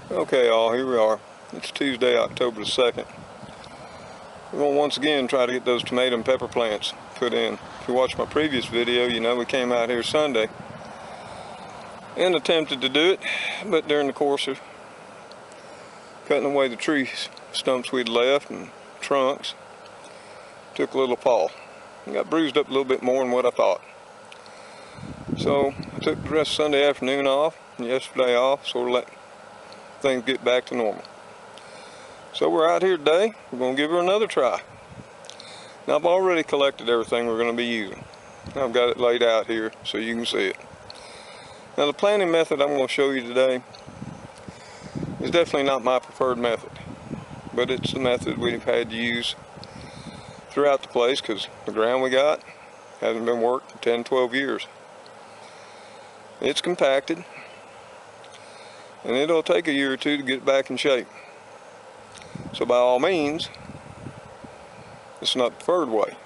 Okay, all, here we are. It's Tuesday, October the 2nd. We're going to once again try to get those tomato and pepper plants put in. If you watched my previous video, you know we came out here Sunday and attempted to do it, but during the course of cutting away the tree stumps we'd left and trunks, took a little fall. I got bruised up a little bit more than what I thought. So I took the rest of Sunday afternoon off and yesterday off, sort of let things get back to normal. So we're out here today. We're going to give her another try. Now I've already collected everything we're going to be using. I've got it laid out here so you can see it. Now the planting method I'm going to show you today is definitely not my preferred method, but it's the method we've had to use throughout the place because the ground we got hasn't been worked in 10-12 years. It's compacted and it'll take a year or two to get back in shape. So by all means, it's not the preferred way.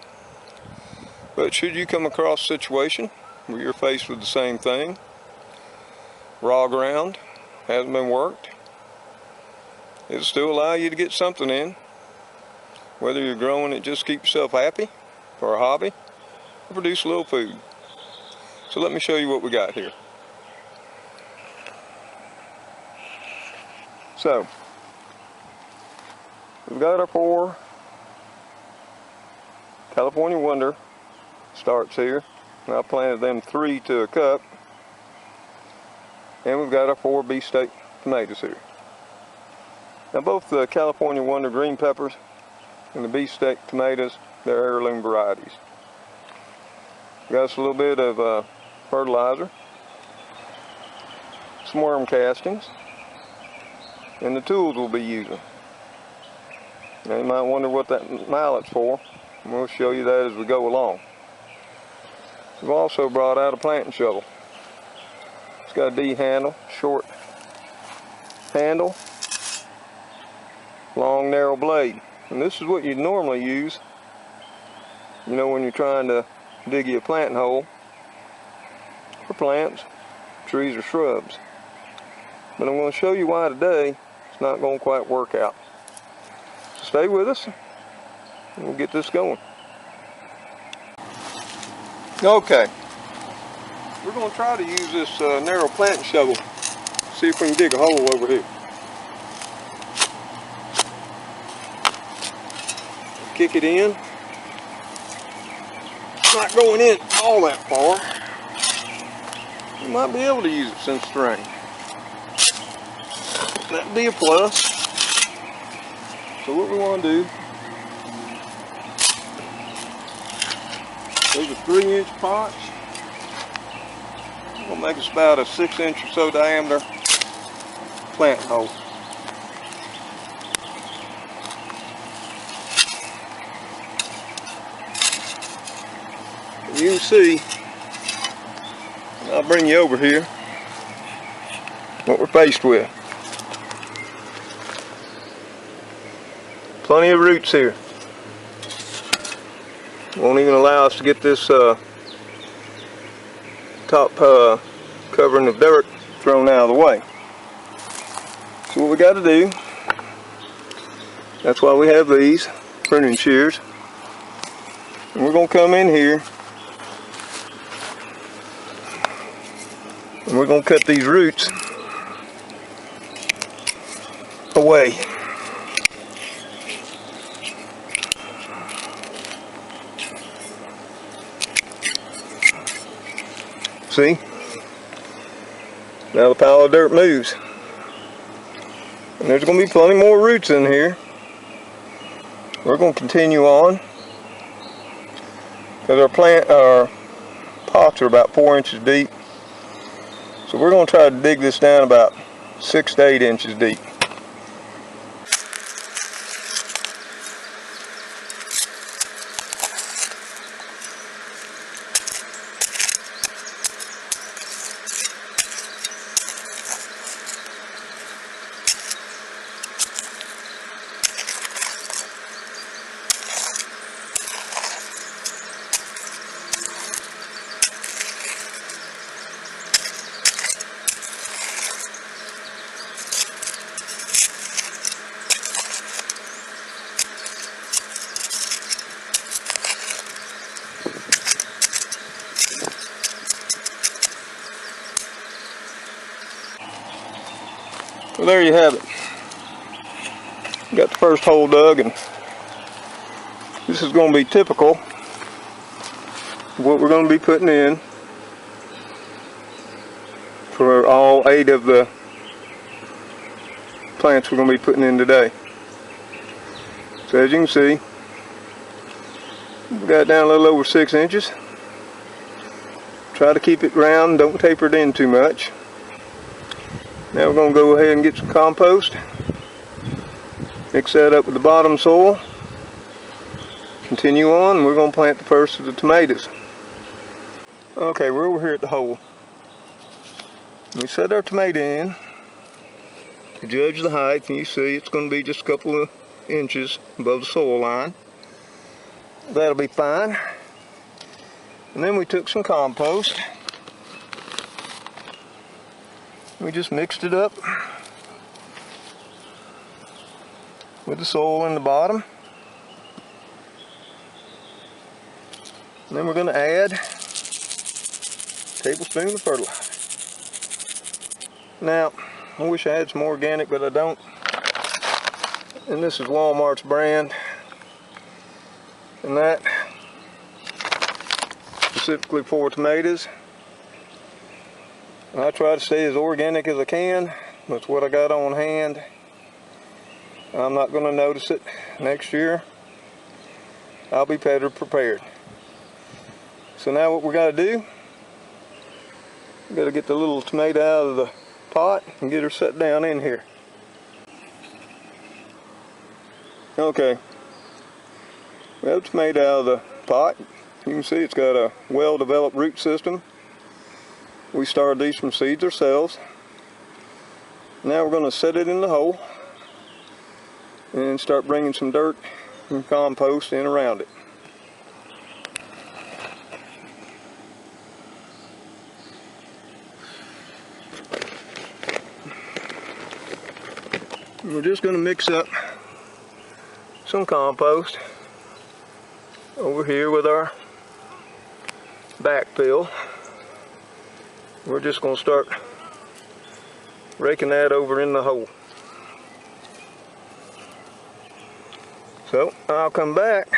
But should you come across a situation where you're faced with the same thing, raw ground, hasn't been worked, it'll still allow you to get something in, whether you're growing it just to keep yourself happy for a hobby or produce a little food. So let me show you what we got here. So we've got our 4 California Wonder starts here. And I planted them 3 to a cup. And we've got our 4 beefsteak tomatoes here. Now both the California Wonder green peppers and the beefsteak tomatoes, they're heirloom varieties. Got us a little bit of fertilizer, some worm castings, and the tools we'll be using. Now you might wonder what that mallet's for, and we'll show you that as we go along. We've also brought out a planting shovel. It's got a D handle, short handle, long narrow blade. And this is what you'd normally use, you know, when you're trying to dig you a planting hole for plants, trees, or shrubs. But I'm going to show you why today it's not going to quite work out. So stay with us and we'll get this going. Okay, we're going to try to use this narrow planting shovel, see if we can dig a hole over here. Kick it in. It's not going in all that far. You might be able to use it since it's rain. That'd be a plus. So what we want to do, these are 3-inch pots. We'll make us about a 6-inch or so diameter planting hole. You can see, I'll bring you over here, what we're faced with. Plenty of roots here. Won't even allow us to get this top covering of dirt thrown out of the way. So what we got to do, that's why we have these pruning shears. And we're going to come in here and we're going to cut these roots away. See? Now the pile of dirt moves. And there's going to be plenty more roots in here. We're going to continue on because our pots are about 4 inches deep. So we're going to try to dig this down about 6 to 8 inches deep. Well, there you have it. Got the first hole dug, and this is going to be typical of what we're going to be putting in for all 8 of the plants we're going to be putting in today. So as you can see, we got it down a little over 6 inches. Try to keep it round, don't taper it in too much. Now we're going to go ahead and get some compost. Mix that up with the bottom soil. Continue on, and we're going to plant the first of the tomatoes. Okay, we're over here at the hole. We set our tomato in. To judge the height, and you see it's going to be just a couple of inches above the soil line. That'll be fine. And then we took some compost. We just mixed it up with the soil in the bottom. And then we're going to add a tablespoon of fertilizer. Now, I wish I had some organic, but I don't. And this is Walmart's brand. And that, specifically for tomatoes. And I try to stay as organic as I can. That's what I got on hand. I'm not going to notice it next year. I'll be better prepared. So now what we got to do, we got to get the little tomato out of the pot and get her set down in here. Okay, we have the tomato out of the pot. You can see it's got a well-developed root system. We started these from seeds ourselves. Now we're going to set it in the hole and start bringing some dirt and compost in around it. And we're just going to mix up some compost over here with our backfill. We're just going to start raking that over in the hole. So I'll come back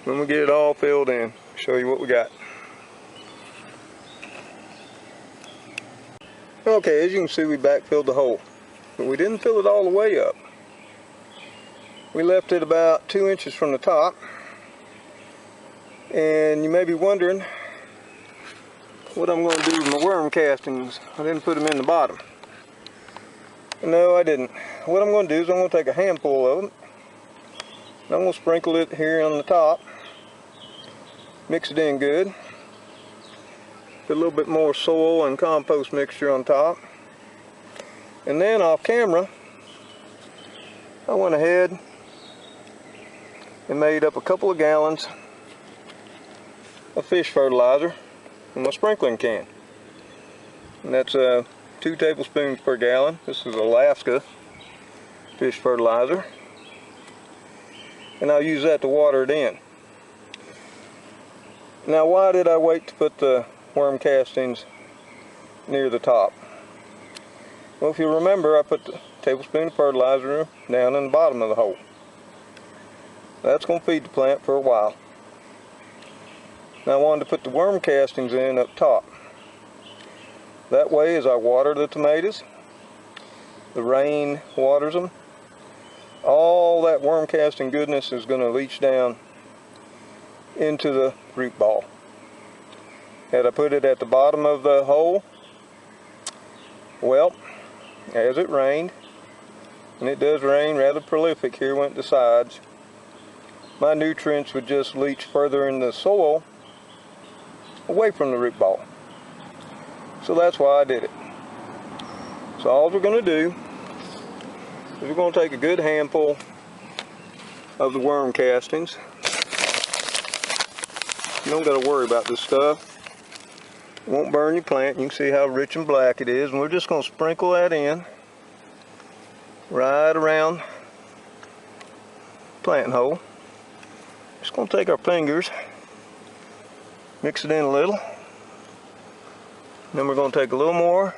when we get it all filled in, show you what we got. Okay, as you can see, we backfilled the hole, but we didn't fill it all the way up. We left it about 2 inches from the top. And you may be wondering what I'm going to do with my worm castings. I didn't put them in the bottom. No, I didn't. What I'm going to do is I'm going to take a handful of them. And I'm going to sprinkle it here on the top. Mix it in good. Put a little bit more soil and compost mixture on top. And then off camera, I went ahead and made up a couple of gallons of fish fertilizer in my sprinkling can. And that's 2 tablespoons per gallon. This is Alaska fish fertilizer. And I'll use that to water it in. Now, why did I wait to put the worm castings near the top? Well, if you remember, I put the tablespoon of fertilizer down in the bottom of the hole. That's going to feed the plant for a while. Now I wanted to put the worm castings in up top. That way, as I water the tomatoes, the rain waters them, all that worm casting goodness is going to leach down into the root ball. Had I put it at the bottom of the hole, well, as it rained, and it does rain rather prolific here, went to the sides, my nutrients would just leach further in the soil away from the root ball. So that's why I did it. So all we're going to do is we're going to take a good handful of the worm castings. You don't got to worry about this stuff. It won't burn your plant. You can see how rich and black it is. And we're just going to sprinkle that in right around the plant hole. Just going to take our fingers, mix it in a little. Then we're going to take a little more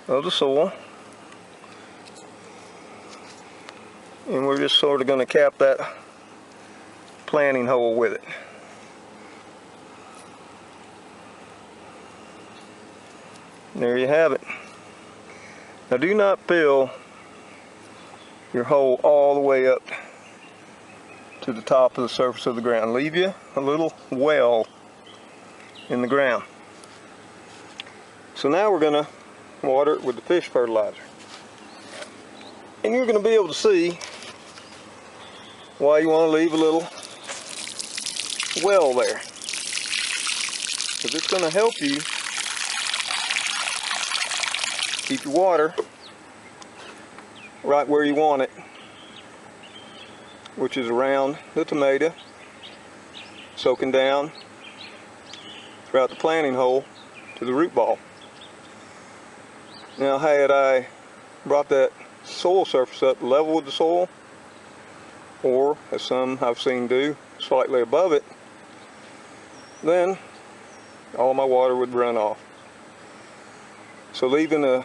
of the soil. And we're just sort of going to cap that planting hole with it. And there you have it. Now do not fill your hole all the way up to the top of the surface of the ground. Leave you a little well in the ground. So now we're going to water it with the fish fertilizer. And you're going to be able to see why you want to leave a little well there. Because it's going to help you keep your water right where you want it, which is around the tomato, soaking down throughout the planting hole to the root ball. Now had I brought that soil surface up level with the soil, or as some I've seen do, slightly above it, then all my water would run off. So leaving a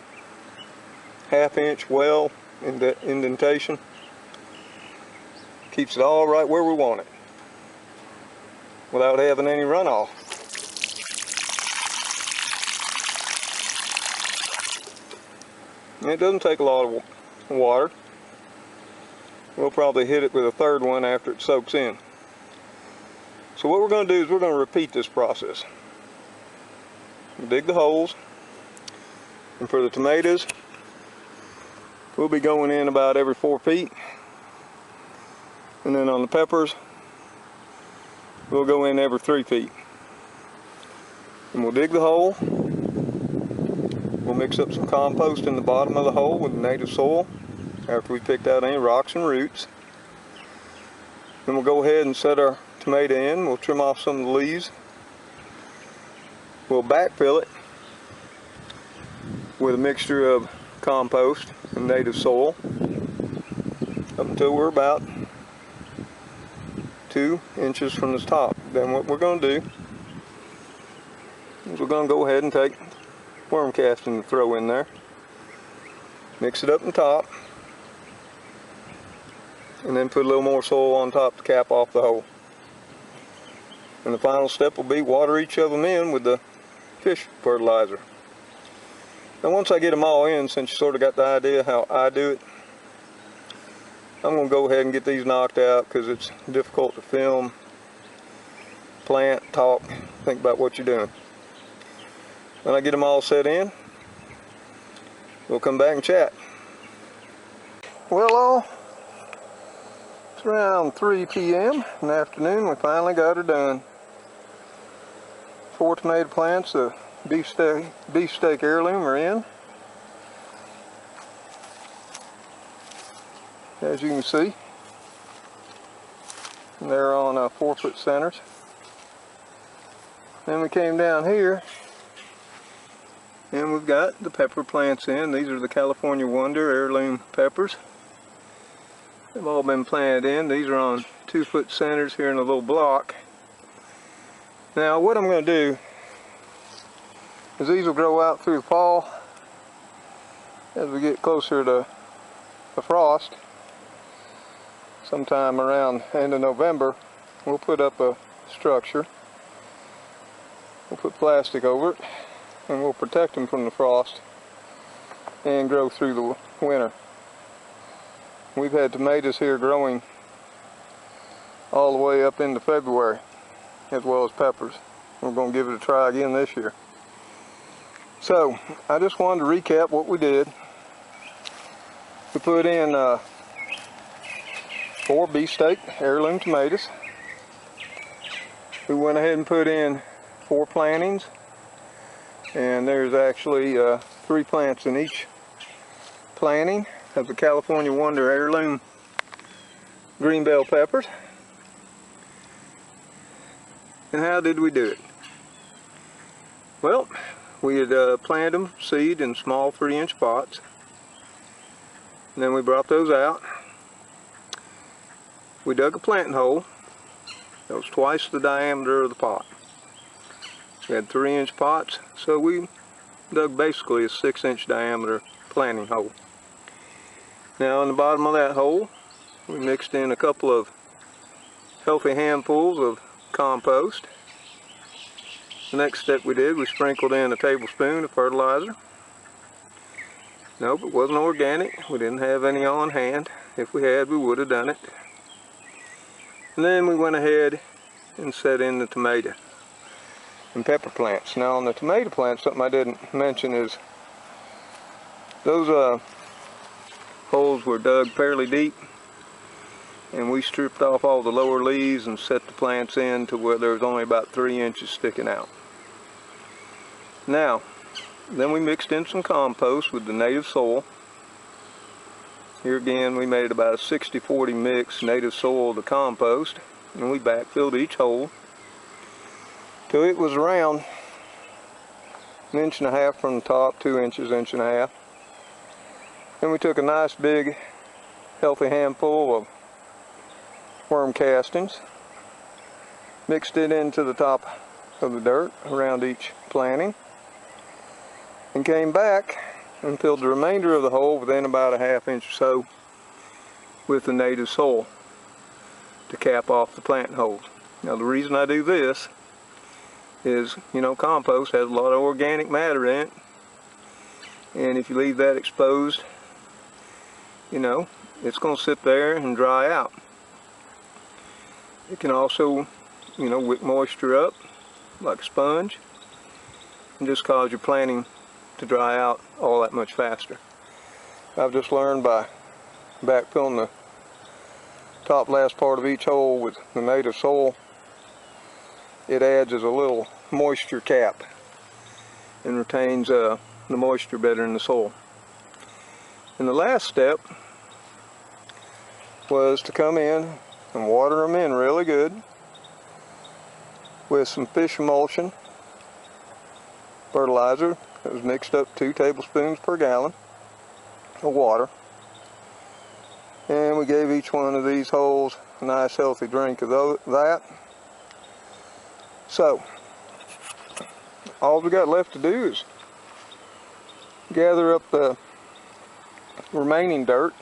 half-inch well in the indentation keeps it all right where we want it without having any runoff. And it doesn't take a lot of water. We'll probably hit it with a third one after it soaks in. So what we're going to do is we're going to repeat this process. Dig the holes, and for the tomatoes we'll be going in about every 4 feet, and then on the peppers we'll go in every 3 feet. And we'll dig the hole, we'll mix up some compost in the bottom of the hole with the native soil after we picked out any rocks and roots. Then we'll go ahead and set our tomato in. We'll trim off some of the leaves. We'll backfill it with a mixture of compost and native soil up until we're about 2 inches from the top. Then what we're going to do is we're going to go ahead and take worm casting and throw in there. Mix it up on top, and then put a little more soil on top to cap off the hole. And the final step will be water each of them in with the fish fertilizer. Now once I get them all in, since you sort of got the idea how I do it, I'm going to go ahead and get these knocked out because it's difficult to film, plant, talk, think about what you're doing. When I get them all set in, we'll come back and chat. Well, it's around 3 p.m. in the afternoon. We finally got her done. 4 tomato plants, the beefsteak heirloom are in. As you can see, they're on 4-foot centers. Then we came down here and we've got the pepper plants in. These are the California Wonder heirloom peppers. They've all been planted in. These are on 2-foot centers here in a little block. Now what I'm going to do is these will grow out through the fall. As we get closer to the frost, sometime around end of November, we'll put up a structure. We'll put plastic over it, and we'll protect them from the frost and grow through the winter. We've had tomatoes here growing all the way up into February, as well as peppers. We're going to give it a try again this year. So I just wanted to recap what we did. We put in 4 beefsteak heirloom tomatoes. We went ahead and put in 4 plantings, and there's actually 3 plants in each planting of the California Wonder heirloom green bell peppers. And how did we do it? Well, we had planted them seed in small 3-inch pots. And then we brought those out. We dug a planting hole that was twice the diameter of the pot. We had 3-inch pots, so we dug basically a 6-inch diameter planting hole. Now in the bottom of that hole, we mixed in a couple of healthy handfuls of compost. The next step we did, we sprinkled in a tablespoon of fertilizer. Nope, it wasn't organic. We didn't have any on hand. If we had, we would have done it. And then we went ahead and set in the tomato and pepper plants. Now on the tomato plants, something I didn't mention is those holes were dug fairly deep, and we stripped off all the lower leaves and set the plants in to where there was only about 3 inches sticking out. Now, then we mixed in some compost with the native soil. Here again, we made about a 60-40 mix, native soil to compost, and we backfilled each hole till it was around 1.5 inches from the top, 2 inches, 1.5 inches. Then we took a nice big healthy handful of worm castings, mixed it into the top of the dirt around each planting, and came back and filled the remainder of the hole within about a 1/2 inch or so with the native soil to cap off the planting holes. Now the reason I do this is, compost has a lot of organic matter in it, and if you leave that exposed, it's going to sit there and dry out. It can also, wick moisture up like a sponge and just cause your planting to dry out all that much faster. I've just learned by backfilling the top last part of each hole with the native soil, it adds as a little moisture cap and retains the moisture better in the soil. And the last step was to come in and water them in really good with some fish emulsion fertilizer that was mixed up 2 tablespoons per gallon of water. And we gave each one of these holes a nice healthy drink of that. So, all we got left to do is gather up the remaining dirt.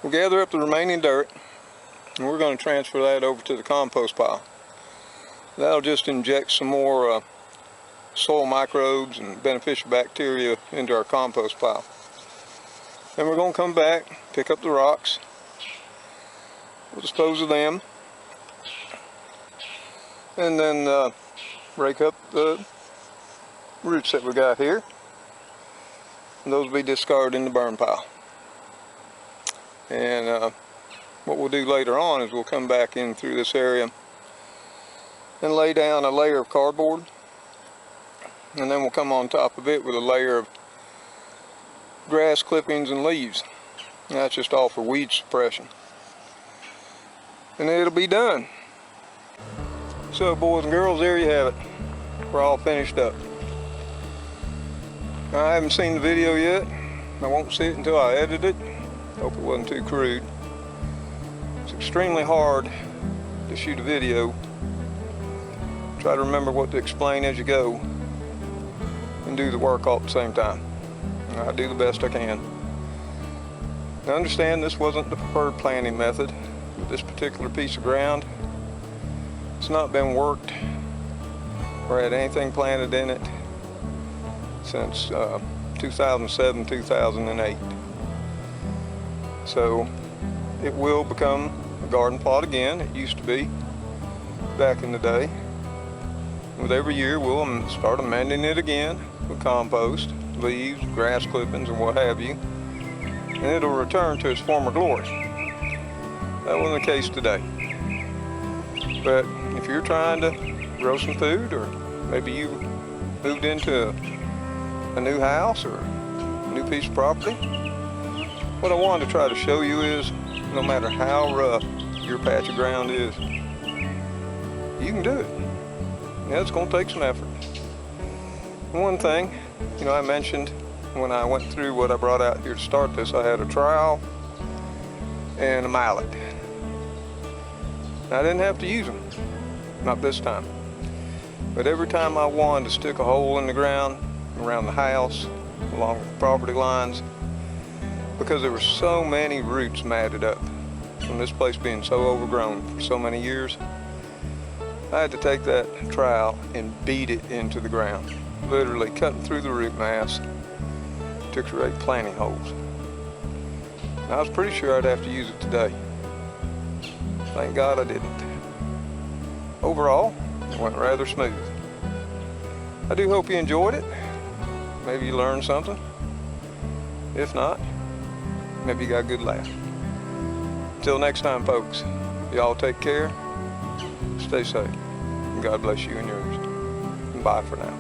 We'll gather up the remaining dirt, and we're going to transfer that over to the compost pile. That'll just inject some more soil microbes and beneficial bacteria into our compost pile. Then we're going to come back, pick up the rocks, we'll dispose of them, and then rake up the roots that we got here, and those will be discarded in the burn pile. And what we'll do later on is we'll come back in through this area and lay down a layer of cardboard, and then we'll come on top of it with a layer of grass clippings and leaves. And that's just all for weed suppression. And it'll be done. So boys and girls, there you have it. We're all finished up. I haven't seen the video yet. I won't see it until I edit it. Hope it wasn't too crude. It's extremely hard to shoot a video. Try to remember what to explain as you go and do the work all at the same time. I do the best I can. Now understand, this wasn't the preferred planting method with this particular piece of ground. It's not been worked or had anything planted in it since 2007, 2008. So it will become a garden plot again. It used to be back in the day. With every year we'll start amending it again with compost, leaves, grass clippings, and what have you, and it'll return to its former glory. That wasn't the case today. But if you're trying to grow some food, or maybe you moved into a new house or a new piece of property, what I wanted to try to show you is, no matter how rough your patch of ground is, you can do it. Yeah, it's going to take some effort. One thing, I mentioned when I went through what I brought out here to start this, I had a trowel and a mallet. I didn't have to use them, not this time. But every time I wanted to stick a hole in the ground, around the house, along the property lines, because there were so many roots matted up from this place being so overgrown for so many years, I had to take that trowel and beat it into the ground, literally cutting through the root mass to create planting holes. And I was pretty sure I'd have to use it today. Thank God I didn't. Overall, it went rather smooth. I do hope you enjoyed it. Maybe you learned something. If not, maybe you got a good laugh. Until next time, folks, y'all take care, stay safe, and God bless you and yours. Bye for now.